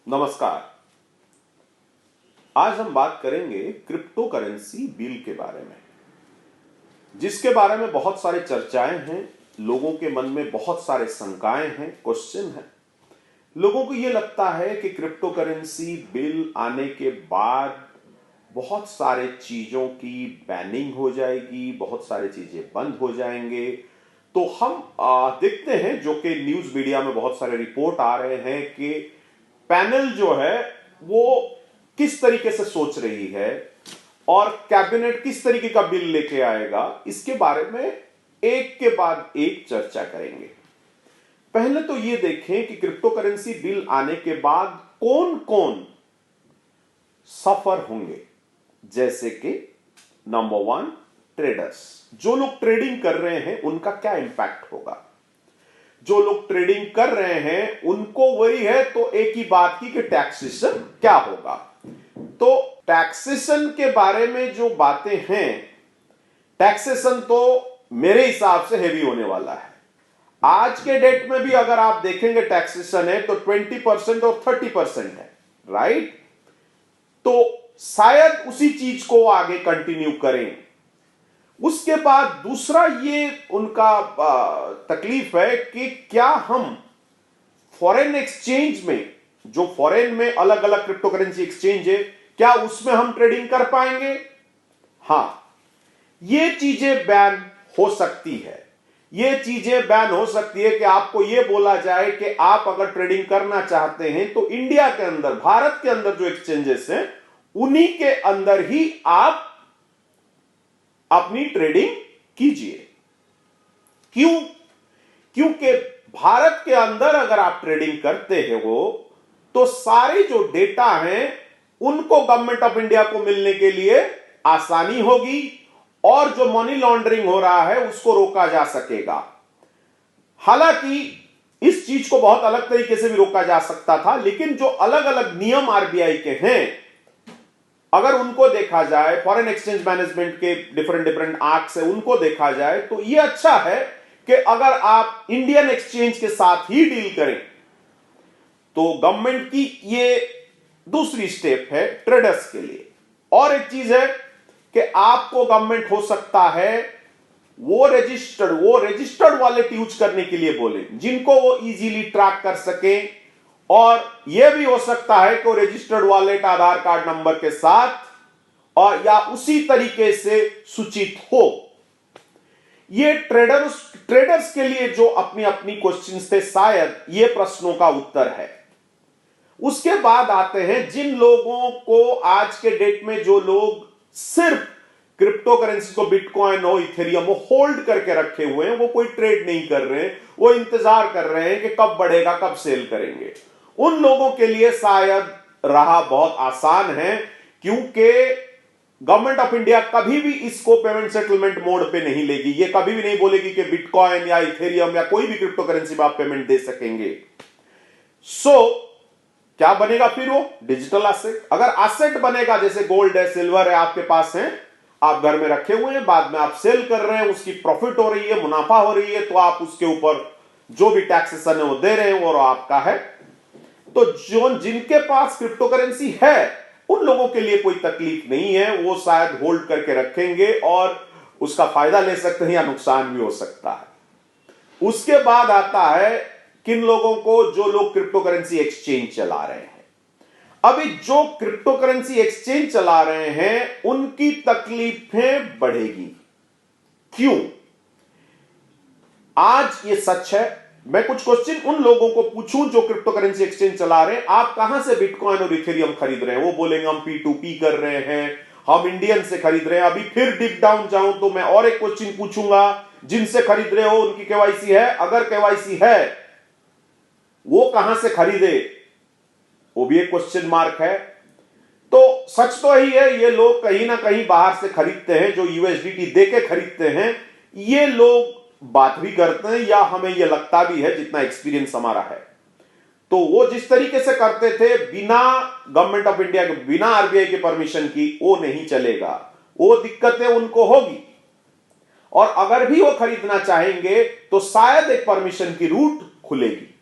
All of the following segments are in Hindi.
नमस्कार। आज हम बात करेंगे क्रिप्टो करेंसी बिल के बारे में, जिसके बारे में बहुत सारी चर्चाएं हैं। लोगों के मन में बहुत सारे शंकाएं हैं, क्वेश्चन हैं। लोगों को यह लगता है कि क्रिप्टो करेंसी बिल आने के बाद बहुत सारे चीजों की बैनिंग हो जाएगी, बहुत सारी चीजें बंद हो जाएंगे। तो हम देखते हैं, जो कि न्यूज मीडिया में बहुत सारे रिपोर्ट आ रहे हैं कि पैनल जो है वो किस तरीके से सोच रही है और कैबिनेट किस तरीके का बिल लेके आएगा, इसके बारे में एक के बाद एक चर्चा करेंगे। पहले तो ये देखें कि क्रिप्टो करेंसी बिल आने के बाद कौन कौन सफर होंगे। जैसे कि नंबर 1, ट्रेडर्स। जो लोग ट्रेडिंग कर रहे हैं उनका क्या इंपैक्ट होगा। जो लोग ट्रेडिंग कर रहे हैं उनको वही है, तो एक ही बात की कि टैक्सेशन क्या होगा। तो टैक्सेशन के बारे में जो बातें हैं, टैक्सेशन तो मेरे हिसाब से हेवी होने वाला है। आज के डेट में भी अगर आप देखेंगे टैक्सेशन है तो 20% और 30% है, राइट। तो शायद उसी चीज को आगे कंटिन्यू करें। उसके बाद दूसरा ये उनका तकलीफ है कि क्या हम फॉरेन एक्सचेंज में, जो फॉरेन में अलग अलग क्रिप्टो करेंसी एक्सचेंज है, क्या उसमें हम ट्रेडिंग कर पाएंगे। हां, ये चीजें बैन हो सकती है। ये चीजें बैन हो सकती है कि आपको यह बोला जाए कि आप अगर ट्रेडिंग करना चाहते हैं तो इंडिया के अंदर, भारत के अंदर जो एक्सचेंजेस हैं उन्हीं के अंदर ही आप अपनी ट्रेडिंग कीजिए। क्यों? क्योंकि भारत के अंदर अगर आप ट्रेडिंग करते हो तो सारे जो डेटा हैं उनको गवर्नमेंट ऑफ इंडिया को मिलने के लिए आसानी होगी और जो मनी लॉन्ड्रिंग हो रहा है उसको रोका जा सकेगा। हालांकि इस चीज को बहुत अलग तरीके से भी रोका जा सकता था, लेकिन जो अलग अलग नियम आरबीआई के हैं, अगर उनको देखा जाए, फॉरेन एक्सचेंज मैनेजमेंट के डिफरेंट एक्ट से उनको देखा जाए, तो यह अच्छा है कि अगर आप इंडियन एक्सचेंज के साथ ही डील करें तो गवर्नमेंट की यह दूसरी स्टेप है ट्रेडर्स के लिए। और एक चीज है कि आपको गवर्नमेंट हो सकता है वो रजिस्टर्ड वॉलेट यूज करने के लिए बोले, जिनको वो इजीली ट्रैक कर सके। और यह भी हो सकता है कि रजिस्टर्ड वॉलेट आधार कार्ड नंबर के साथ और या उसी तरीके से सूचित हो। यह ट्रेडर्स के लिए जो अपनी अपनी क्वेश्चंस थे, शायद यह प्रश्नों का उत्तर है। उसके बाद आते हैं जिन लोगों को आज के डेट में, जो लोग सिर्फ क्रिप्टो करेंसी को, बिटकॉइन हो, इथेरियम हो, होल्ड करके रखे हुए हैं, वो कोई ट्रेड नहीं कर रहे हैं, वो इंतजार कर रहे हैं कि कब बढ़ेगा, कब सेल करेंगे। उन लोगों के लिए शायद राह बहुत आसान है, क्योंकि गवर्नमेंट ऑफ इंडिया कभी भी इसको पेमेंट सेटलमेंट मोड पे नहीं लेगी। ये कभी भी नहीं बोलेगी कि बिटकॉइन या इथेरियम या कोई भी क्रिप्टो करेंसी में आप पेमेंट दे सकेंगे। क्या बनेगा फिर? वो डिजिटल एसेट। अगर एसेट बनेगा, जैसे गोल्ड है, सिल्वर है, आपके पास है, आप घर में रखे हुए हैं, बाद में आप सेल कर रहे हैं, उसकी प्रॉफिट हो रही है, मुनाफा हो रही है, तो आप उसके ऊपर जो भी टैक्सेशन है वो दे रहे हैं, वो आपका है। तो जिनके पास क्रिप्टो करेंसी है उन लोगों के लिए कोई तकलीफ नहीं है, वो शायद होल्ड करके रखेंगे और उसका फायदा ले सकते हैं या नुकसान भी हो सकता है। उसके बाद आता है किन लोगों को, जो लोग क्रिप्टो करेंसी एक्सचेंज चला रहे हैं। अभी जो क्रिप्टो करेंसी एक्सचेंज चला रहे हैं उनकी तकलीफें बढ़ेगी। क्यों? आज ये सच है। मैं कुछ क्वेश्चन उन लोगों को पूछूं जो क्रिप्टो करेंसी एक्सचेंज चला रहे हैं, आप कहां से बिटकॉइन और इथेरियम खरीद रहे हैं? वो बोलेंगे हम P2P कर रहे हैं, हम इंडियन से खरीद रहे हैं। अभी फिर डिप डाउन जाऊं तो मैं और एक क्वेश्चन पूछूंगा, जिनसे खरीद रहे हो उनकी केवाईसी है? अगर केवाईसी है, वो कहां से खरीदे? वो भी एक क्वेश्चन मार्क है। तो सच तो ही है, ये लोग कहीं ना कहीं बाहर से खरीदते हैं, जो USDT देके खरीदते हैं। ये लोग बात भी करते हैं, या हमें यह लगता भी है, जितना एक्सपीरियंस हमारा है, तो वो जिस तरीके से करते थे बिना गवर्नमेंट ऑफ इंडिया के, बिना आरबीआई के परमिशन की, वो नहीं चलेगा। वो दिक्कतें उनको होगी। और अगर भी वो खरीदना चाहेंगे तो शायद एक परमिशन की रूट खुलेगी,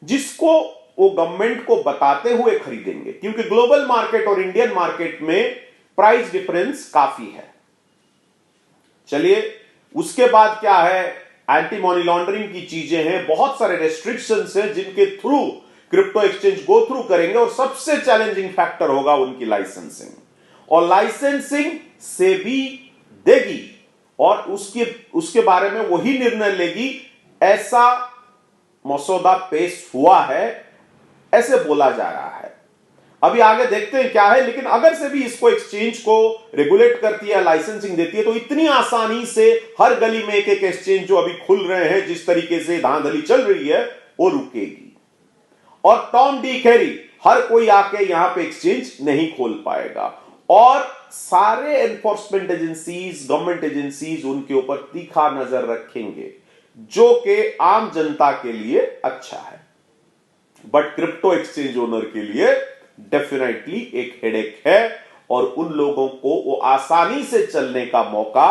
जिसको वो गवर्नमेंट को बताते हुए खरीदेंगे, क्योंकि ग्लोबल मार्केट और इंडियन मार्केट में प्राइस डिफरेंस काफी है। चलिए, उसके बाद क्या है, एंटी मनी लॉन्ड्रिंग की चीजें हैं, बहुत सारे रेस्ट्रिक्शंस हैं जिनके through crypto exchange go through करेंगे, और सबसे चैलेंजिंग फैक्टर होगा उनकी लाइसेंसिंग, और लाइसेंसिंग सेबी देगी और उसके बारे में वही निर्णय लेगी। ऐसा मसौदा पेश हुआ है, ऐसे बोला जा रहा है। अभी आगे देखते हैं क्या है, लेकिन अगर से भी इसको एक्सचेंज को रेगुलेट करती है, लाइसेंसिंग देती है, तो इतनी आसानी से हर गली में एक एक एक्सचेंज जो अभी खुल रहे हैं, जिस तरीके से धांधली चल रही है, वो रुकेगी। और टॉम डी कैरी हर कोई आके यहां पे एक्सचेंज नहीं खोल पाएगा, और सारे एनफोर्समेंट एजेंसीज, गवर्नमेंट एजेंसीज उनके ऊपर तीखा नजर रखेंगे, जो कि आम जनता के लिए अच्छा है, बट क्रिप्टो एक्सचेंज ओनर के लिए डेफिनेटली एक हेडेक है, और उन लोगों को वो आसानी से चलने का मौका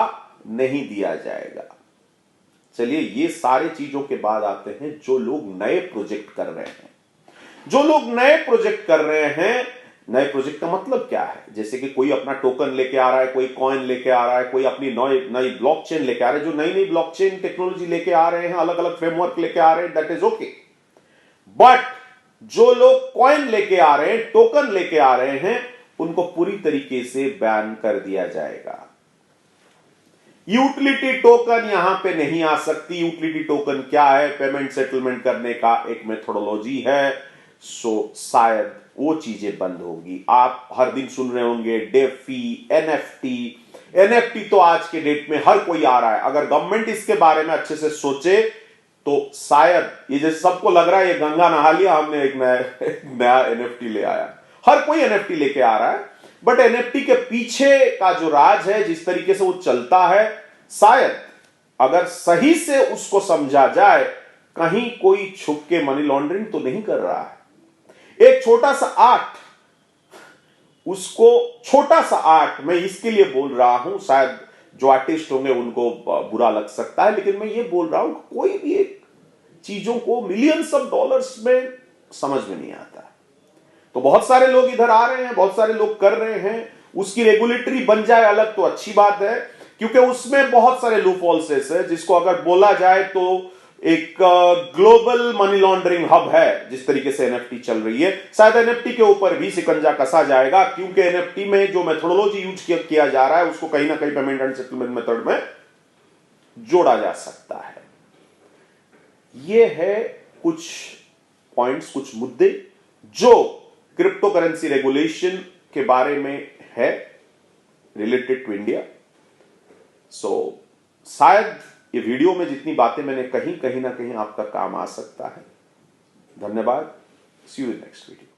नहीं दिया जाएगा। चलिए, ये सारे चीजों के बाद आते हैं जो लोग नए प्रोजेक्ट कर रहे हैं। जो लोग नए प्रोजेक्ट कर रहे हैं, नए प्रोजेक्ट का मतलब क्या है, जैसे कि कोई अपना टोकन लेके आ रहा है, कोई कॉइन लेके आ रहा है, कोई अपनी नई ब्लॉकचेन लेके आ रहा है, जो नई नई ब्लॉकचेन टेक्नोलॉजी लेके आ रहे हैं, अलग अलग फ्रेमवर्क लेके आ रहे हैं, दैट इज ओके। बट जो लोग कॉइन लेके आ रहे हैं, टोकन लेके आ रहे हैं, उनको पूरी तरीके से बैन कर दिया जाएगा। यूटिलिटी टोकन यहां पे नहीं आ सकती। यूटिलिटी टोकन क्या है, पेमेंट सेटलमेंट करने का एक मेथोडोलॉजी है, सो शायद वो चीजें बंद होगी। आप हर दिन सुन रहे होंगे डेफी, एनएफटी तो आज के डेट में हर कोई आ रहा है। अगर गवर्नमेंट इसके बारे में अच्छे से सोचे तो शायद, ये जैसे सबको लग रहा है ये गंगा नहा लिया हमने, एक नया एनएफटी ले आया, हर कोई एनएफटी लेके आ रहा है, बट एनएफटी के पीछे का जो राज है, जिस तरीके से वो चलता है, शायद अगर सही से उसको समझा जाए, कहीं कोई छुप के मनी लॉन्ड्रिंग तो नहीं कर रहा है। एक छोटा सा आर्ट, उसको छोटा सा आर्ट, मैं इसके लिए बोल रहा हूं, शायद जो आर्टिस्ट होंगे उनको बुरा लग सकता है, लेकिन मैं ये बोल रहा हूं, कोई भी एक चीजों को मिलियंस ऑफ डॉलर्स में समझ में नहीं आता। तो बहुत सारे लोग इधर आ रहे हैं, बहुत सारे लोग कर रहे हैं, उसकी रेगुलेटरी बन जाए अलग तो अच्छी बात है, क्योंकि उसमें बहुत सारे लूपहोल्स है, जिसको अगर बोला जाए तो एक ग्लोबल मनी लॉन्ड्रिंग हब है। जिस तरीके से एनएफटी चल रही है, शायद एनएफटी के ऊपर भी शिकंजा कसा जाएगा, क्योंकि एनएफटी में जो मेथोडोलॉजी यूज किया जा रहा है, उसको कहीं ना कहीं पेमेंट एंड सेटलमेंट मेथड में जोड़ा जा सकता है। ये है कुछ पॉइंट्स, कुछ मुद्दे जो क्रिप्टो करेंसी रेगुलेशन के बारे में है, रिलेटेड टू इंडिया। सो शायद ये वीडियो में जितनी बातें मैंने कहीं ना कहीं आपका काम आ सकता है। धन्यवाद। सी यू इन नेक्स्ट वीडियो।